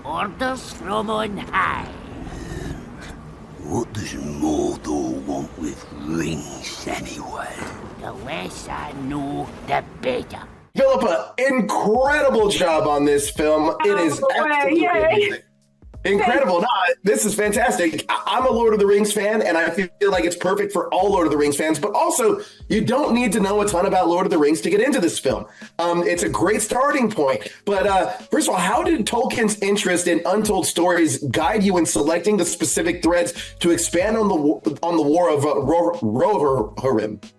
Orders from on high. What does Mordor want with rings, anyway? The less I know, the better. Philippa, incredible job on this film. It is absolutely amazing. Incredible. No, this is fantastic. I'm a Lord of the Rings fan, and I feel like it's perfect for all Lord of the Rings fans. But also, you don't need to know a ton about Lord of the Rings to get into this film. It's a great starting point. But first of all, how did Tolkien's interest in untold stories guide you in selecting the specific threads to expand on the War of Rohirrim?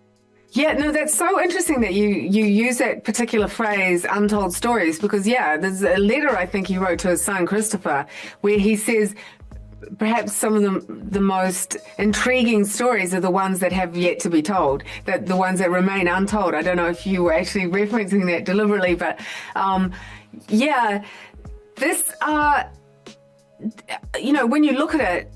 Yeah, no, that's so interesting that you use that particular phrase, untold stories, because, there's a letter I think he wrote to his son, Christopher, where he says perhaps some of the most intriguing stories are the ones that have yet to be told, that the ones that remain untold. I don't know if you were actually referencing that deliberately, but this, when you look at it,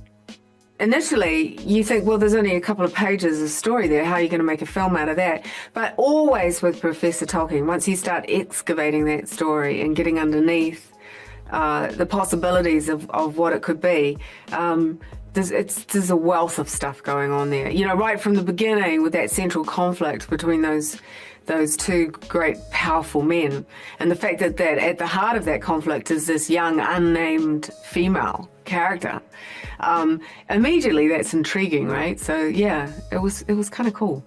initially, you think, well, there's only a couple of pages of story there. How are you going to make a film out of that? But always with Professor Tolkien, once you start excavating that story and getting underneath the possibilities of what it could be, there's a wealth of stuff going on there. Right from the beginning with that central conflict between those two great, powerful men, and the fact that at the heart of that conflict is this young, unnamed female character. Immediately, that's intriguing, right? So, it was kind of cool.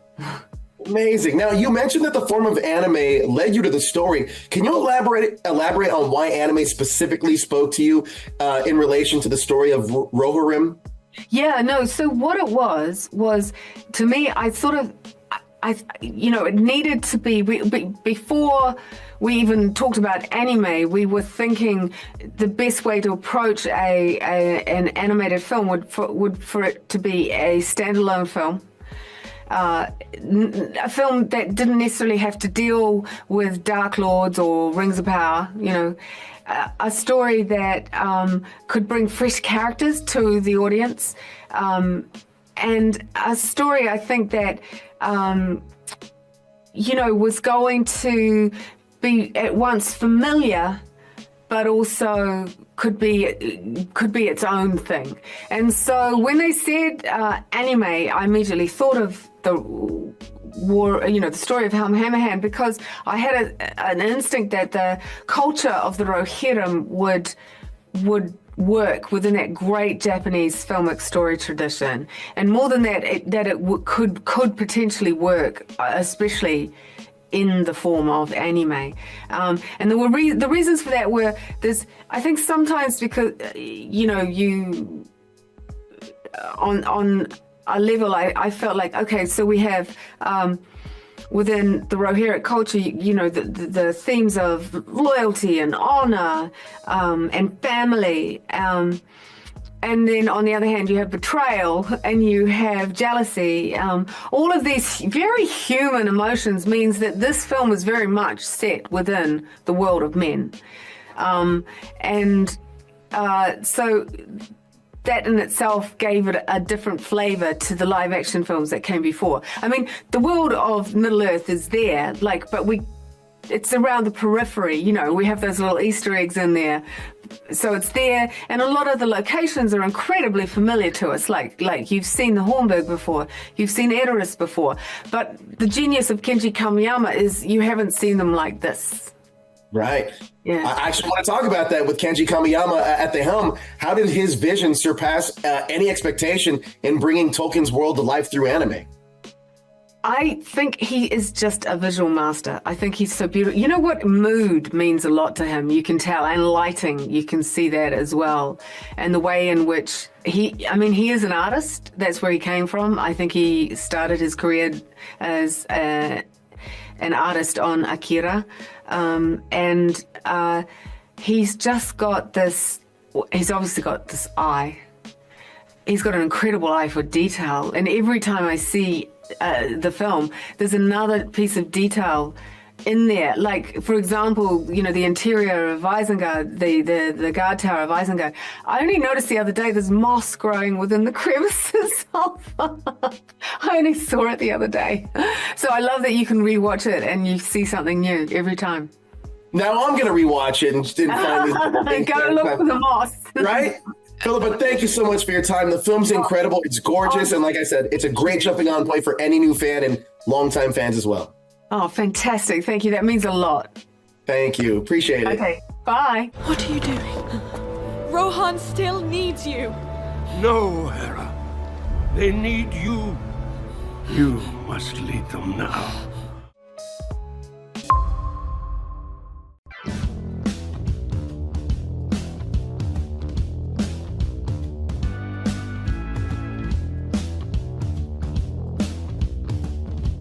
Amazing. Now, you mentioned that the form of anime led you to the story. Can you elaborate on why anime specifically spoke to you in relation to the story of Rohirrim? Yeah, no. So what it was to me, it needed to be, before we even talked about anime, we were thinking the best way to approach an animated film would for it to be a standalone film. A film that didn't necessarily have to deal with Dark Lords or Rings of Power, a story that could bring fresh characters to the audience, and a story I think that was going to be at once familiar, but also could be its own thing. And so when they said anime, I immediately thought of the War, the story of Helm Hammerhand, because I had an instinct that the culture of the Rohirrim would work within that great Japanese filmic story tradition, and more than that, it could potentially work, especially in the form of anime. And there were the reasons for that were I think sometimes because you on a level I felt like, okay, so we have within the Rohirrim culture, the themes of loyalty and honor and family. And then on the other hand, you have betrayal and you have jealousy. All of these very human emotions means that this film is very much set within the world of men. So that in itself gave it a different flavor to the live action films that came before. I mean, the world of Middle-earth is there, but it's around the periphery, we have those little Easter eggs in there. So it's there, and a lot of the locations are incredibly familiar to us, like you've seen the Hornburg before, you've seen Edoras before, but the genius of Kenji Kamiyama is you haven't seen them like this. Right. Yeah. I actually want to talk about that with Kenji Kamiyama at the helm. How did his vision surpass any expectation in bringing Tolkien's world to life through anime? I think he is just a visual master. I think he's so beautiful. You know what? Mood means a lot to him. You can tell. And lighting, you can see that as well. And the way in which he is an artist. That's where he came from. I think he started his career as an artist on Akira. He's just got this, he's obviously got this eye. He's got an incredible eye for detail. And every time I see the film, there's another piece of detail in there. Like, for example, the interior of Isengard, the guard tower of Isengard. I only noticed the other day there's moss growing within the crevices I only saw it the other day. So I love that you can rewatch it and you see something new every time. Now I'm gonna rewatch it and find this. Go look for the moss. Right? Philippa, thank you so much for your time. The film's incredible. It's gorgeous. And like I said, it's a great jumping on point for any new fan and longtime fans as well. Oh, fantastic. Thank you. That means a lot. Thank you. Appreciate it. Okay, bye. What are you doing? Rohan still needs you. No, Hera. They need you. You must lead them now.